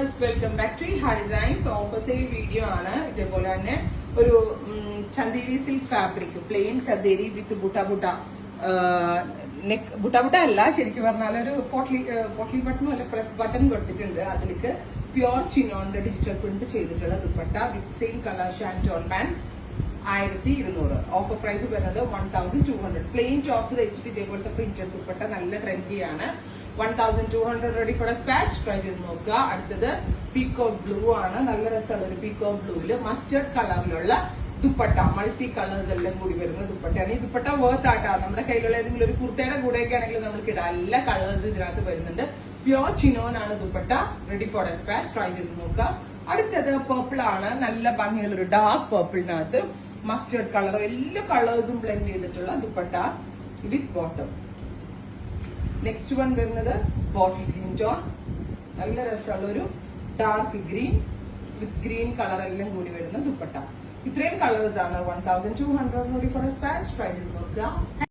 Viewers, welcome back to ഹാ designs. Offer sale video ആണ്. ഇതേപോലെ തന്നെ ഒരു Chanderi silk fabric, plain Chanderi with butta neck butta അല്ല, ശരിക്കും പറഞ്ഞാൽ ഒരു പോട്ട്ലി ബട്ടണും അല്ല, പ്രസ് ബട്ടൺ കൊടുത്തിട്ടുണ്ട്. അതിലേക്ക് പ്യോർ ചിനോന്റെ ഡിജിറ്റൽ പ്രിന്റ് ചെയ്തിട്ടുള്ള ദുപ്പട്ട വിത്ത് സെയിം കളർ ഷാൻറ്റോൺ പാൻസ് 1200. ഓഫർ പ്രൈസ് വരുന്നത് 1200. പ്ലെയിൻ ടോപ്പ് വെച്ചിട്ട് ഇതേപോലത്തെ പ്രിന്റഡ് ദുപ്പട്ട നല്ല ട്രെൻഡിയാണ്. 1200 റെഡി ഫോർ സ്പാച്ച്. ട്രൈ ചെയ്ത് നോക്കുക. അടുത്തത് പീകോക്ക് ബ്ലൂ ആണ്. നല്ല രസമുള്ള ഒരു പീകോക്ക് ബ്ലൂവില് മസ്റ്റർഡ് കളറിലുള്ള ദുപ്പട്ട, മൾട്ടി കളേഴ്സ് എല്ലാം കൂടി വരുന്ന ദുപ്പട്ടയാണ്. ഈ ദുപ്പട്ട വർത്ത് ആട്ടാ. നമ്മുടെ കയ്യിലുള്ള ഏതെങ്കിലും ഒരു കുർത്തയുടെ കൂടെയൊക്കെ ആണെങ്കിൽ നമുക്ക് ഇടാം. എല്ലാ കളേഴ്സ് ഇതിനകത്ത് വരുന്നുണ്ട്. പ്യോർ ചിനോൻ ആണ് dupatta. Ready for dispatch. Try ചെയ്ത് നോക്കുക. അടുത്തത് പർപ്പിൾ ആണ്. നല്ല ഭംഗിയുള്ള ഒരു ഡാർക്ക് പർപ്പിളിനകത്ത് മസ്റ്റേർഡ് കളർ, എല്ലാ കളേഴ്സും ബ്ലെൻഡ് ചെയ്തിട്ടുള്ള ദുപ്പട്ട വിത്ത് ബോട്ടം. നെക്സ്റ്റ് വൺ വരുന്നത് ബോട്ടിൽ ഗ്രീൻ ടോൺ. നല്ല രസമുള്ള ഒരു ഡാർക്ക് ഗ്രീൻ വിത്ത് ഗ്രീൻ കളർ എല്ലാം കൂടി വരുന്ന ദുപ്പട്ട. ഇത്രയും കളേഴ്സ് ആണ്. 1200 ഫോർ സ്പാച്ച്. ട്രൈ ചെയ്ത് നോക്കുക.